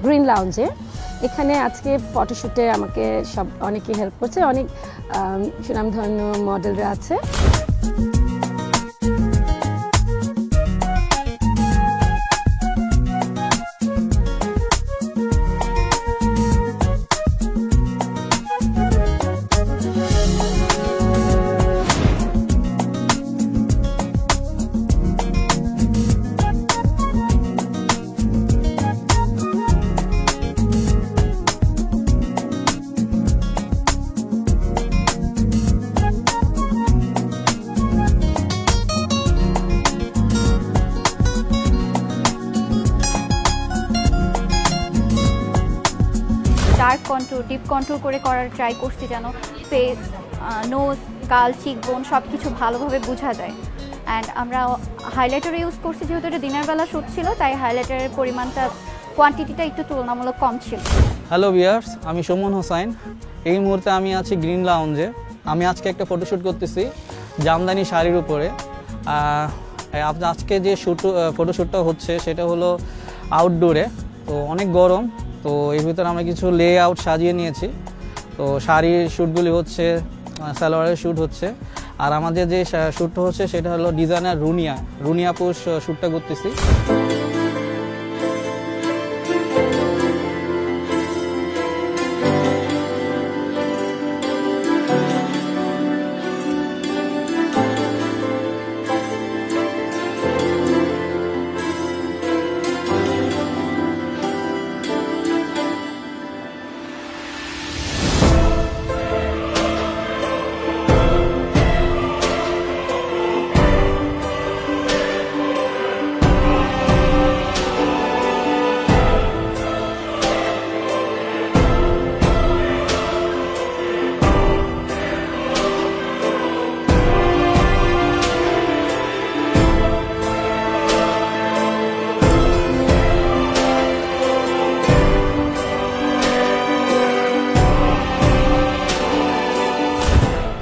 Green লাউঞ্জে এখানে আজকে ফটোশুটে আমাকে অনেকে হেল্প করছে, অনেক সুনামধন্য মডেলরা আছে। ডার্ক কন্ট্রোল, ডিপ কন্ট্রোল করে করার ট্রাই করছি যেন ফেস, নোজ, গাল, চিকবোন সব কিছু ভালোভাবে বোঝা যায়। অ্যান্ড আমরা হাইলাইটার ইউজ করছি, যেহেতু এটা দিনের বেলা শ্যুট ছিল তাই হাইলাইটারের পরিমাণটা, কোয়ান্টিটিটা একটু তুলনামূলক কম ছিল। হ্যালো ভিউয়ার্স, আমি সুমন হোসাইন। এই মুহূর্তে আমি আছি গ্রিন লাউঞ্জে। আমি আজকে একটা ফটোশ্যুট করতেছি জামদানি শাড়ির উপরে। আজকে যে ফটোশ্যুটটা হচ্ছে সেটা হলো আউটডোরে, তো অনেক গরম, তো এর ভিতরে আমরা কিছু লে আউট সাজিয়ে নিয়েছি। তো শাড়ির শ্যুটগুলি হচ্ছে, সালোয়ারের শ্যুট হচ্ছে, আর আমাদের যে শ্যুটটা হচ্ছে সেটা হলো ডিজাইনার রুনিয়া পুষ শ্যুটটা করতেছি।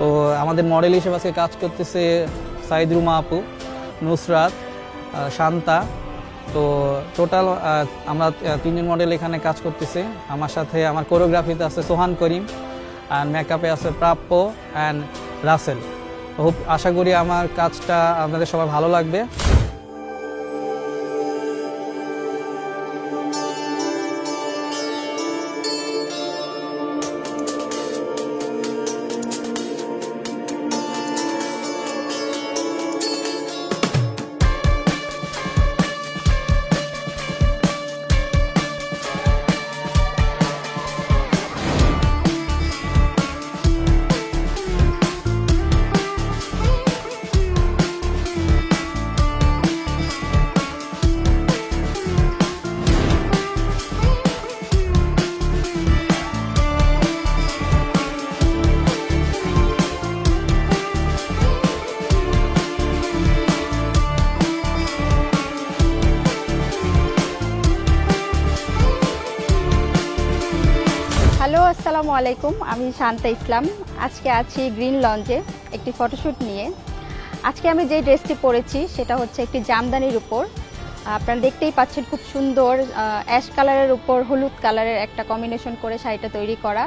তো আমাদের মডেল হিসেবে আজকে কাজ করতেছে সাইদ রুমা আপু, নুসরাত, শান্তা। তো টোটাল আমরা তিনজন মডেল এখানে কাজ করতেছি। আমার সাথে আমার কোরিওগ্রাফিতে আছে সোহান করিম, অ্যান্ড মেকআপে আছে প্রাপ্য অ্যান্ড রাসেল। তো আশা করি আমার কাজটা আপনাদের সবার ভালো লাগবে। হ্যালো, আসসালামু আলাইকুম। আমি শান্তা ইসলাম। আজকে আছি গ্রিন লঞ্জে একটি ফটোশ্যুট নিয়ে। আজকে আমি যে ড্রেসটি পরেছি সেটা হচ্ছে একটি জামদানির উপর। আপনারা দেখতেই পাচ্ছেন খুব সুন্দর অ্যাশ কালারের উপর হলুদ কালারের একটা কম্বিনেশন করে শাড়িটা তৈরি করা।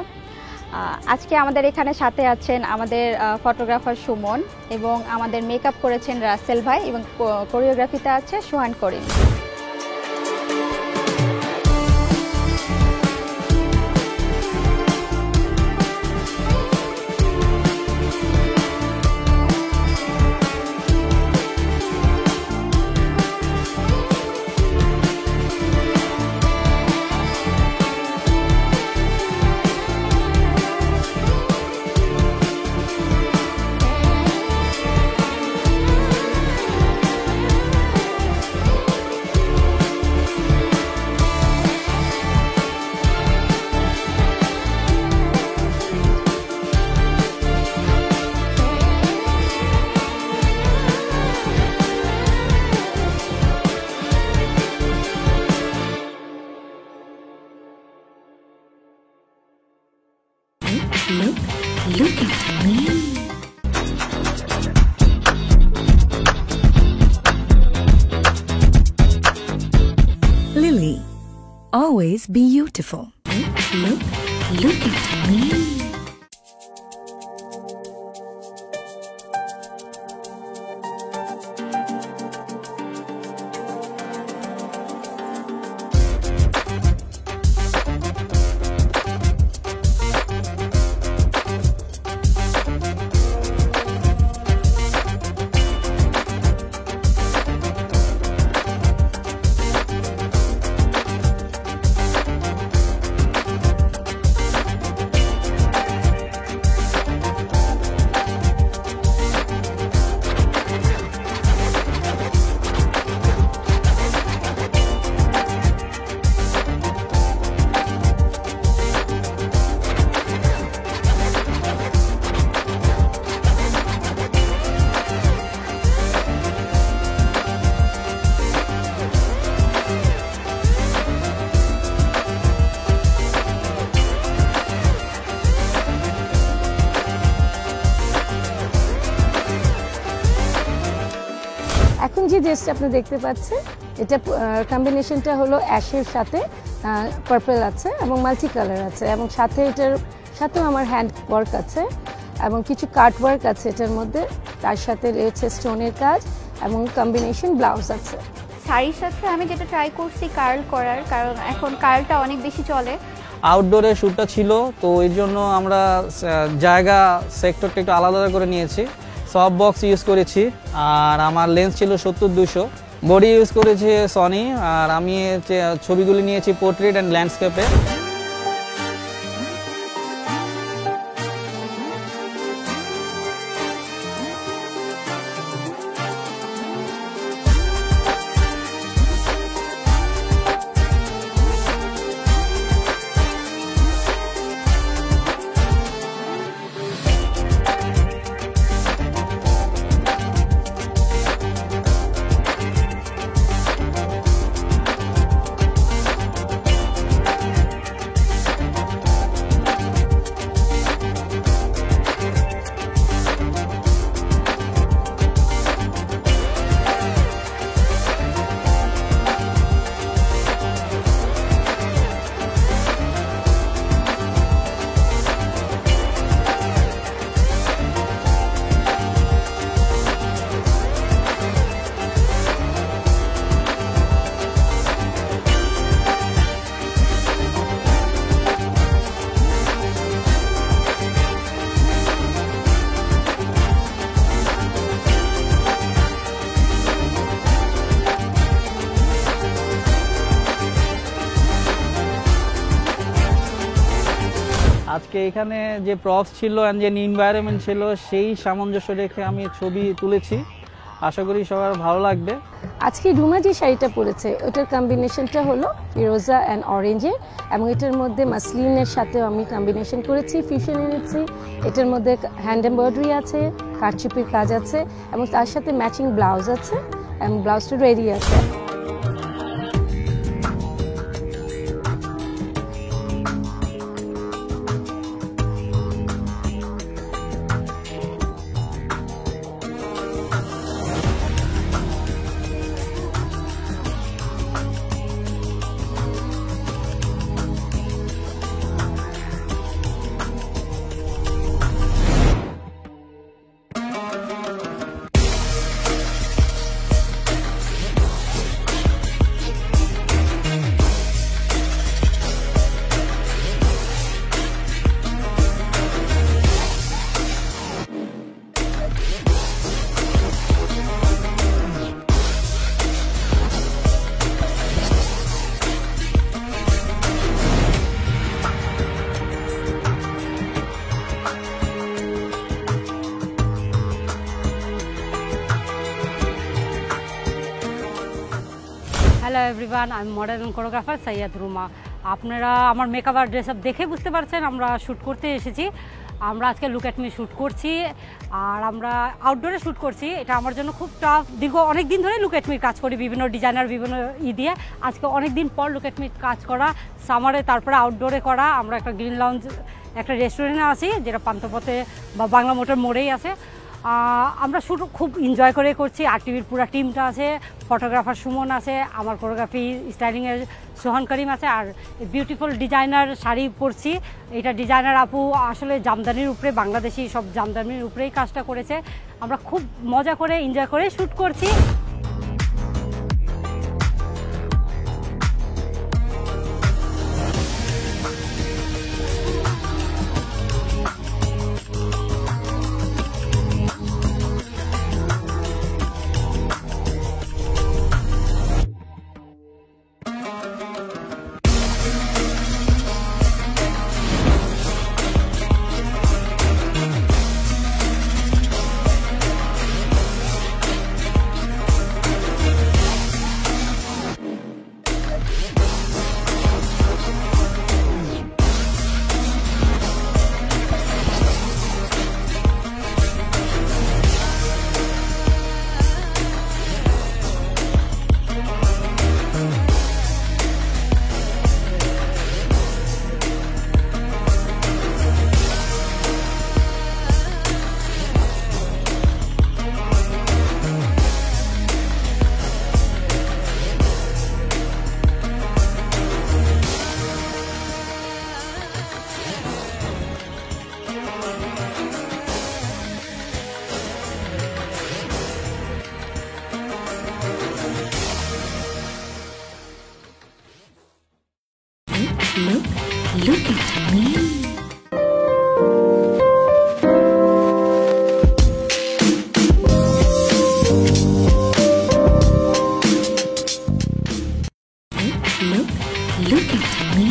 আজকে আমাদের এখানে সাথে আছেন আমাদের ফটোগ্রাফার সুমন, এবং আমাদের মেকআপ করেছেন রাসেল ভাই, এবং কোরিওগ্রাফিতে আছে সোহান করিম। Look at me. Lily. always beautiful. Look at me. এখন যে ড্রেসটা আপনি দেখতে পাচ্ছেন এটা কম্বিনেশনটা হলো অ্যাশের সাথে পার্পল আছে এবং মাল্টি কালার আছে এবং সাথে এটার সাথেও আমার হ্যান্ড ওয়ার্ক আছে এবং কিছু কাট ওয়ার্ক আছে এটার মধ্যে, তার সাথে রয়েছে স্টোনের কাজ এবং কম্বিনেশন ব্লাউজ আছে। শাড়ির সাথে আমি যেটা ট্রাই করছি কার্ল করার, কারণ এখন কার্লটা অনেক বেশি চলে। আউটডোরে শ্যুটটা ছিল তো এই জন্য আমরা জায়গা সেক্টরটা একটু আলাদা করে নিয়েছি। সফট বক্স ইউজ করেছি আর আমার লেন্স ছিল 70-200, বডি ইউজ করেছি সনি, আর আমি ছবিগুলি নিয়েছি পোর্ট্রেট অ্যান্ড ল্যান্ডস্কেপে। আজকে এখানে যে প্রপস ছিল অ্যান্ড যে এনভায়রনমেন্ট ছিল সেই সামঞ্জস্য রেখে আমি ছবি তুলেছি, আশা করি সবার ভালো লাগবে। আজকে রুমা যে শাড়িটা পরেছে ওটার কম্বিনেশনটা হলো ফিরোজা অ্যান্ড অরেঞ্জের এবং এটার মধ্যে মাসলিনের সাথেও আমি কম্বিনেশন করেছি, ফিউশন এনেছি। এটার মধ্যে হ্যান্ড এমব্রয়ডারি আছে, কারচুপির কাজ আছে এবং তার সাথে ম্যাচিং ব্লাউজ আছে এবং ব্লাউজটা রেডি আছে। হ্যালো এভরিওয়ান, আমি model and choreographer Syed Ruma. আপনারা আমার মেকআপ আর ড্রেস আপ দেখে বুঝতে পারছেন আমরা শ্যুট করতে এসেছি। আমরা আজকে লুক অ্যাট মি শ্যুট করছি আর আমরা আউটডোরে শ্যুট করছি। এটা আমার জন্য খুব টাফ, অনেক দিন ধরে লুক অ্যাট মির কাজ করি, বিভিন্ন ডিজাইনার বিভিন্ন দিয়ে। আজকে অনেক দিন পর লুক অ্যাট মির কাজ করা, সামারে তারপরে আউটডোরে করা। আমরা একটা গ্রিন লাউঞ্জ একটা রেস্টুরেন্টে আছি যেটা পান্থপথে বা বাংলা মোটর মোড়েই আছে। আমরা শ্যুট খুব এনজয় করে করছি। আর টিভির পুরো টিমটা আছে, ফটোগ্রাফার সুমন আছে, আমার কোরিওগ্রাফি স্টাইলিংয়ের সোহান করিম আছে, আর বিউটিফুল ডিজাইনার শাড়ি পরছি। এটা ডিজাইনার আপু আসলে জামদানির উপরে, বাংলাদেশি সব জামদানির উপরেই কাজটা করেছে। আমরা খুব মজা করে এনজয় করে শ্যুট করছি। Look at me. Look at me.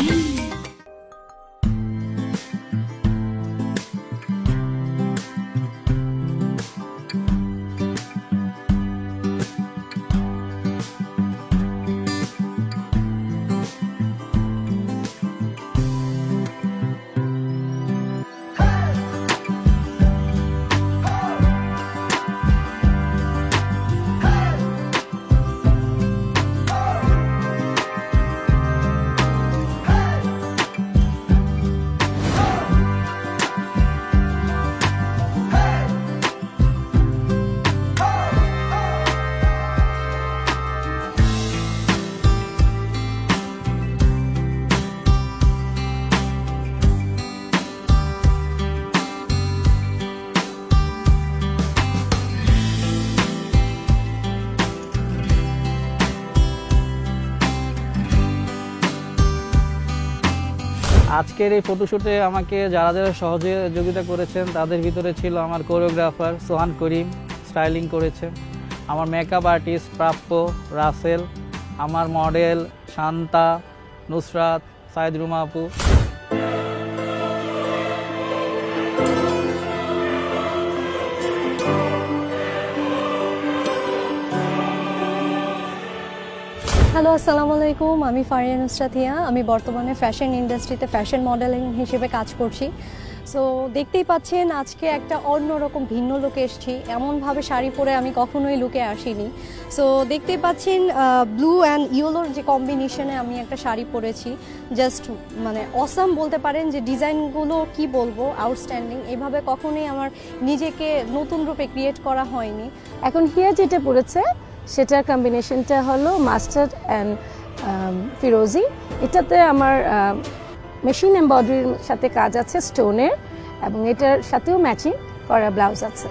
আজকের এই ফটোশ্যুটে আমাকে যারা যারা সহযোগিতা করেছেন তাদের ভিতরে ছিল আমার কোরিওগ্রাফার সোহান করিম, স্টাইলিং করেছে, আমার মেকআপ আর্টিস্ট প্রাপ্য, রাসেল, আমার মডেল শান্তা, নুসরাত, সাইদ রুমা আপু। হ্যালো, আসসালামু আলাইকুম। আমি ফারিয়া নুসরাত হিয়া। আমি বর্তমানে ফ্যাশন ইন্ডাস্ট্রিতে ফ্যাশন মডেলিং হিসেবে কাজ করছি। সো দেখতেই পাচ্ছেন আজকে একটা অন্যরকম ভিন্ন লুকে এসেছি। এমনভাবে শাড়ি পরে আমি কখনোই লুকে আসিনি। সো দেখতেই পাচ্ছেন ব্লু অ্যান্ড ইয়েলোর যে কম্বিনেশনে আমি একটা শাড়ি পরেছি। জাস্ট মানে অসাম বলতে পারেন, যে ডিজাইনগুলো কি বলবো, আউটস্ট্যান্ডিং। এভাবে কখনোই আমার নিজেকে নতুন রূপে ক্রিয়েট করা হয়নি। এখন হিয়া যেটা পড়েছে সেটার কম্বিনেশনটা হলো মাস্টার্ড অ্যান্ড ফিরোজি। এটাতে আমার মেশিন এমব্রয়ডারির সাথে কাজ আছে স্টোনের, এবং এটার সাথেও ম্যাচিং করা ব্লাউজ আছে।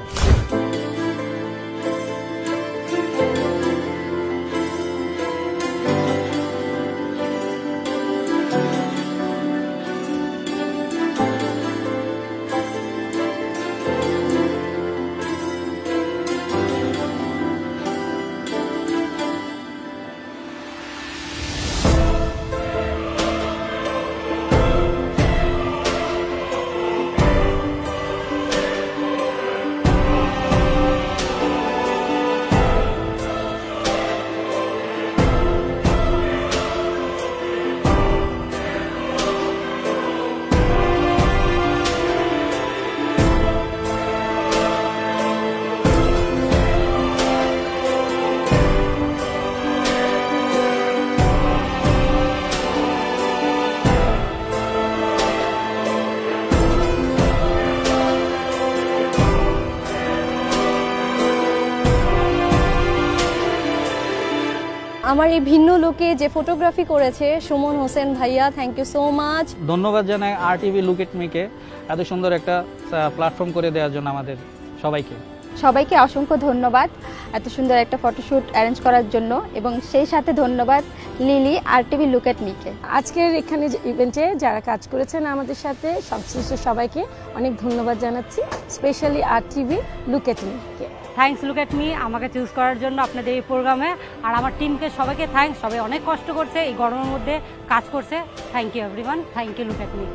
আমার এই ভিন্ন লুকে যে ফটোগ্রাফি করেছে সুমন হোসেন ভাইয়া, থ্যাংক ইউ সো মাচ। ধন্যবাদ জানাই RTV লুক এট মিকে এত সুন্দর একটা প্ল্যাটফর্ম করে দেওয়ার জন্য আমাদের সবাইকে অসংখ্য ধন্যবাদ এত সুন্দর একটা ফটোশ্যুট অ্যারেঞ্জ করার জন্য, এবং সেই সাথে ধন্যবাদ লিলি RTV লুক এট মিকে। আজকের এখানে ইভেন্টে যারা কাজ করেছেন আমাদের সাথে সংশ্লিষ্ট সবাইকে অনেক ধন্যবাদ জানাচ্ছি, স্পেশালি RTV লুক এট মিকে। থ্যাঙ্কস লুক এট মি আমাকে চুজ করার জন্য আপনাদের এই প্রোগ্রামে, আর আমার টিমকে সবাইকে থ্যাঙ্কস, সবাই অনেক কষ্ট করছে এই গরমের মধ্যে কাজ করছে। Thank you everyone, thank you look at me.